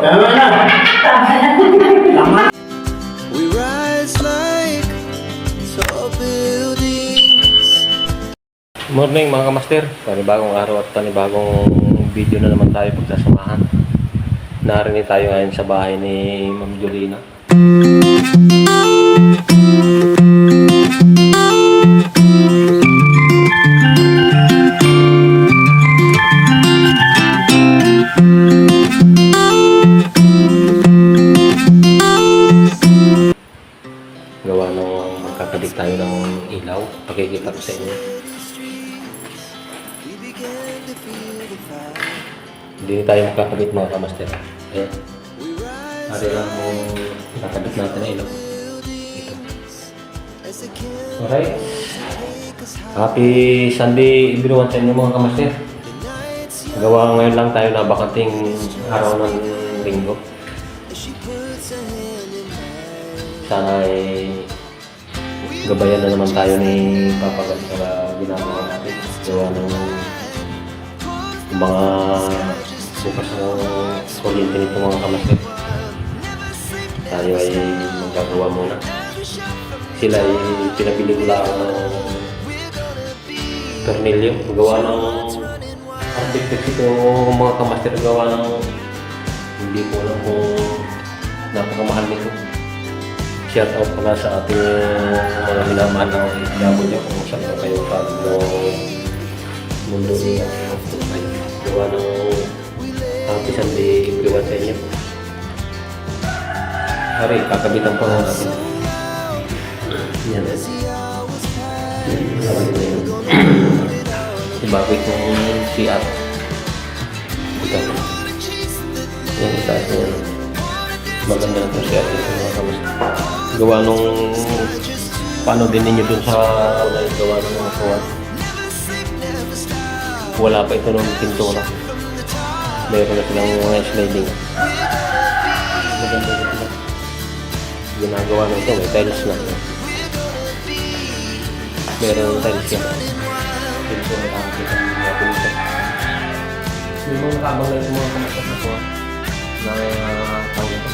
Tama na. Tama. We rise like tall buildings. Morning mga kamaster, panibagong araw at panibagong video na naman tayo pagsasamahan. Narinig tayo ngayon sa bahay ni Ma'am Jolina. Gawa nung magkakabit tayo ng ilaw, pakikita ko sa inyo. Hindi tayo magkakabit mga kamaster. Ayan. Ari lang kung kakabit natin na ilaw. Ito. Alright. Happy Sunday everyone sa inyo mga kamaster. Gawa ngayon lang tayo na bakanting araw ng linggo. Sana ay gabayan na naman tayo ni Papa God sa ginagawa natin. Gawa ng mga bukas ng kuryente nito mga kamaster. Tayo ay magagawa muna. Sila ay pinabili ko lang ng tornilyo. Gawa ng architect ito mga kamaster. Gawa ng hindi ko alam kung napakamahal nito. Shout out pala sa ating mga minamahal na ikabot niya kung saan na kayo sa mundo niya. Gawa ng happy Sunday everyone sa inyo. Hari, kakabitan pa nga natin. Yan. Ibabit ng CR. Ito. Yan, itaas niya. Maganda na itong CR dito mga kamusta. Gawa nung paano din ninyo dun sa gawa ng mga kuwan. Wala pa ito nung pintura. Meron na silang mga sliding. Maganda ito. Ginagawa na ito, may tiles na. Meron ng tiles yan. Dito na nakakita ng mga pinito. May mga nakabang na yung mga kamasas na kuwan. Na tawag ito.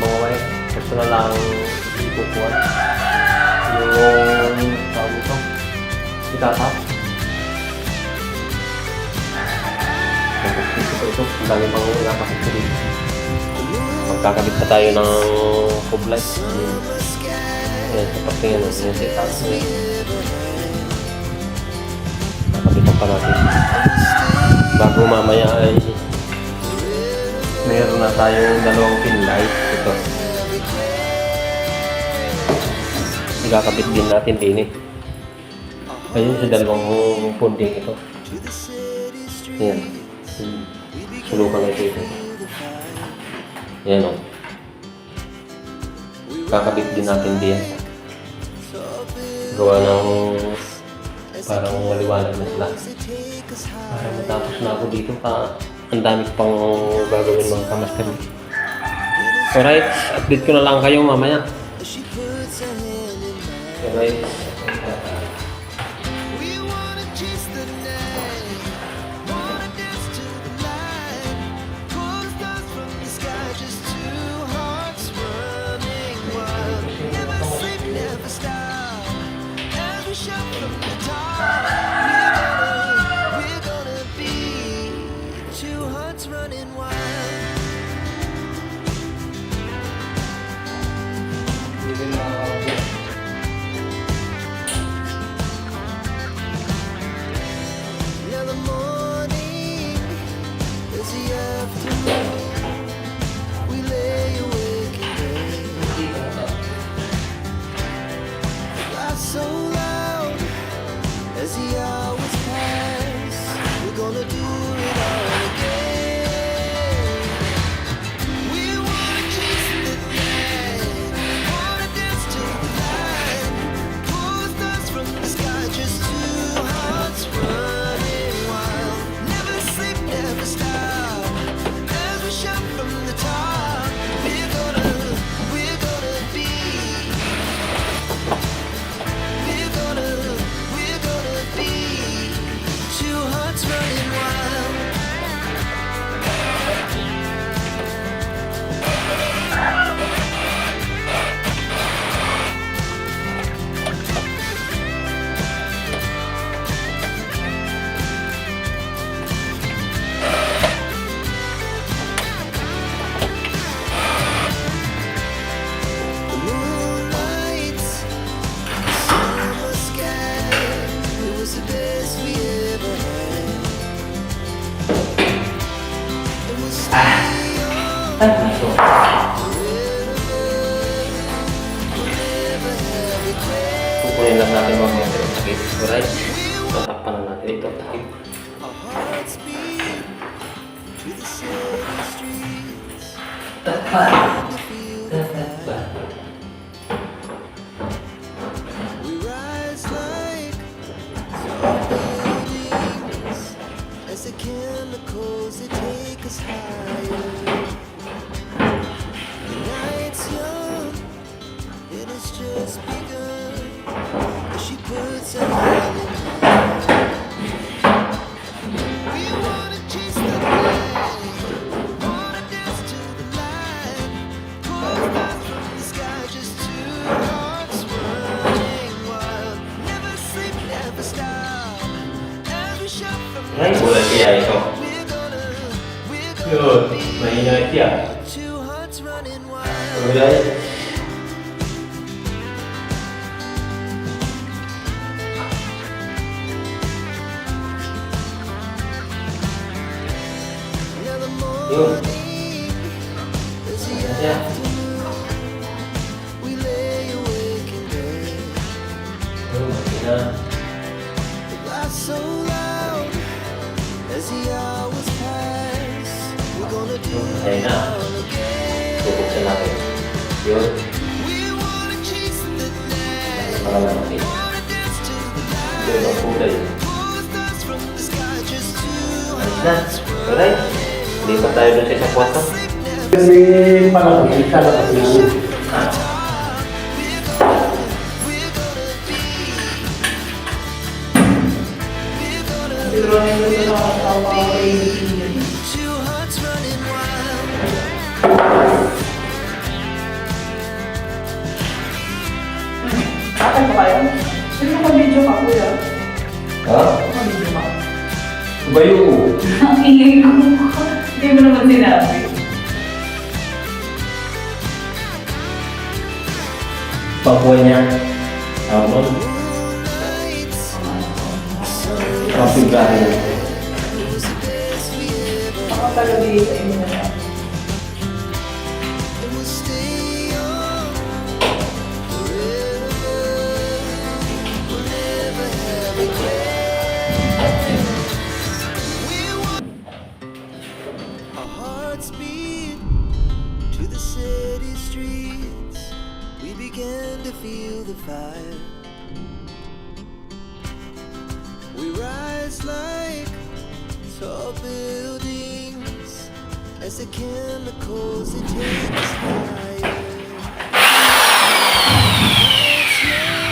Mga wire. Gusto na lang ipupuan. Yung tawag ito. Itatap. Ito, ang dami pang nakakit ko dito. Magkakabit pa tayo ng kublay. Ayan, sa patingin ng sinesetan. Nakabitan pa natin. Bago mamaya ay meron na tayong dalawang pin light. Ito. Magkakabit din natin din eh. Ayun sa dalawang punding ito. Ayan. Sulukan na ito. Yan o. Kakabit din natin diyan. Gawa ng parang maliwanag na sila. Para matapos na ako dito pa. Ang dami ko pang gagawin mga kamaster. Alright, update ko na lang kayo mamaya. Alright. So loud as the hours pass, we're gonna do it all again. We wanna kiss the night, wanna dance to the light, pull stars from the sky, just two hearts running wild. Never sleep, never stop, as we shout from the top. We're gonna be. We're gonna be two hearts running wild. Aso. Kukunin lang natin mga mga takip. Alright? Tatakpan na natin ito. Takip. Our hearts beat to the city streets. Takpan. To feel Takpan. we rise like tall buildings as the chemicals they take us higher. The night's young, it has just begun. As she puts her hand in mine. We wanna chase the night, wanna dance to the light. Pour stars from the sky, just two hearts running wild. Never sleep, never stop. Every shot from the Ay, wala siya ito. we're Yun, gonna be maingay siya. two hearts running wild. Wala. Now the Yun. morning is the Siya. afternoon. We lay awake in bed. Yun, na. The laughs so loud as the hours pass. We're gonna do Ayun it na. all again. Bubuksan natin. Yun. We wanna chase the night, Para natin. wanna dance to the Yun ang light. kulay. Pull stars from the sky, just two Ayos na. Alright. Hindi pa tayo dun sa isang kwarto. Kasi parang isa na kasi We're gonna be. We're gonna two hearts running wild. Akan pa kayo? Sino ka video ka, kuya? Ha? Video ka. Bayo. Ang ingay ko. Hindi mo naman sinabi. Pabuhay niya. Amon. Coffee brother. Ako talaga sa inyo na lang. And we'll stay young forever. We'll never have regret. We want our hearts beat to the city streets. We began to feel the fire. We rise like tall buildings as the chemicals they take us higher. It's young.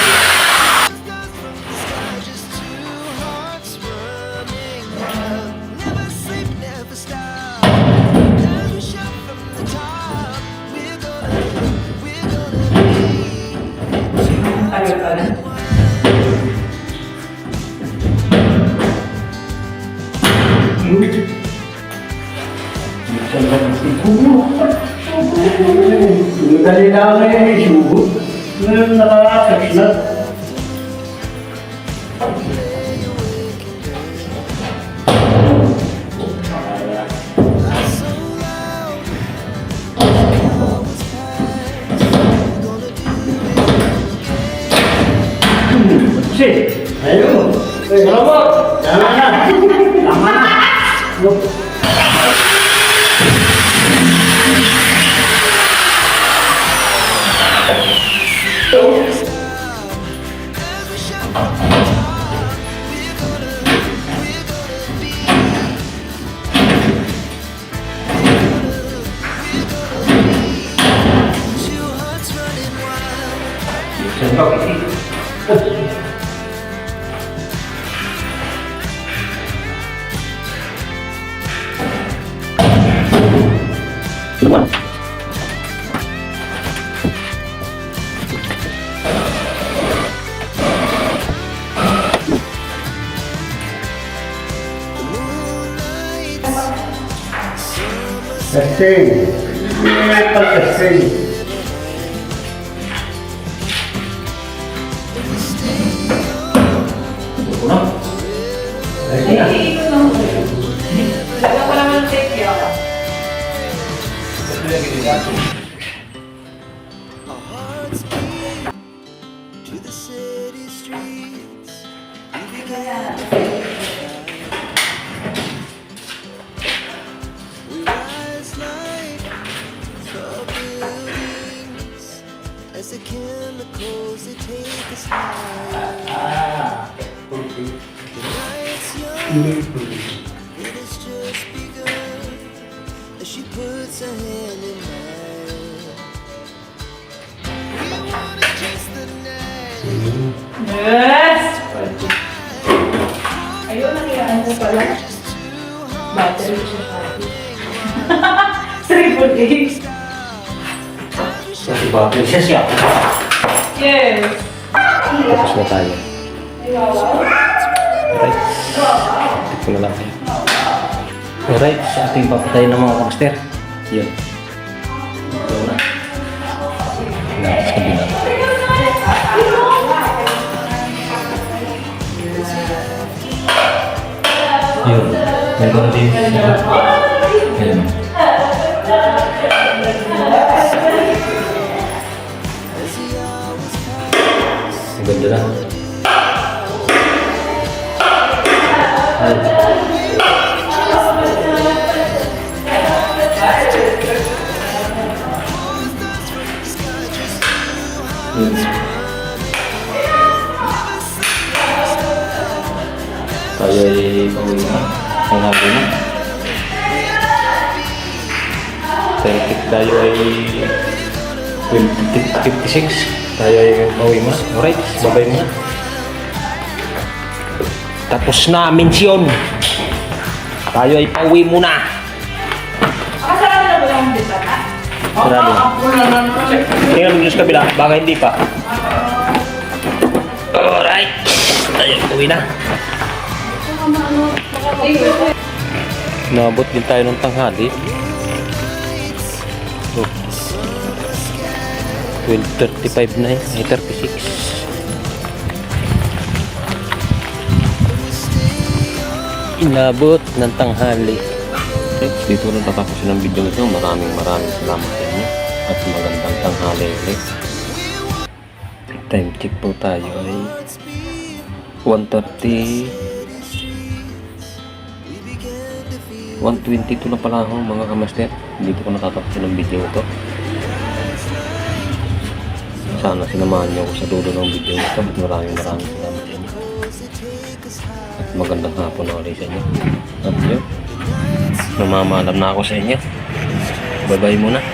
Stars from the sky, just two hearts running wild. Never sleep, never stop. Every shot from the top. We're gonna be two hearts Tagal pa na. running wild. minsan lang siguro. Dali na ako ngayon siguro. Ngayon nakakakas na. Laughs so loud, hours pass. We're gonna do it again. Kasi, ayun. Salamat. Tama na. Tama na. Look. Every shot from the top. We're gonna be two hearts running wild. Minsan pa kasi. The moonlight, summer Testing. Testing. the chemicals that take us high. Night's young, it has just begun. As she puts her hand in mine. We wanna kiss the night. Yes! Ayun, nakiyaan ko pala. Battery siya sa 888. Kasi bakit siya? Yes! Tapos na tayo. Alright. Ito na lang tayo. Alright, sa ating papatay ng mga kamaster. Yun. Ito na. Tapos kabila. Yun. Meron din. Yun. Ang ganda na. Tayo ay pauwi na. Ang habo na. Tayo ay 12:56. Tayo ay pauwi na. Alright, babay mo na. Tapos na, mensyon. Tayo ay pauwi muna. Kasama na ba yung dito na? Sarado na. Tingnan mo sa kabila, baka hindi pa. Alright, tayo ay pauwi na. Naabot din tayo ng tanghali. Oh. 12:35 na eh. 36. Inabot ng tanghali. Dito na tatapusin ang video ito. Maraming salamat sa inyo. At magandang tanghali ulit. Time check po tayo ay 1:22 na pala ako mga kamaster. Dito ko natatapusin ang video ito. Sana sinamahan niyo ako sa dulo ng video ito. Maraming salamat sa inyo. At magandang hapon na ulit sa inyo. At yun, namamalam na ako sa inyo. Bye bye muna.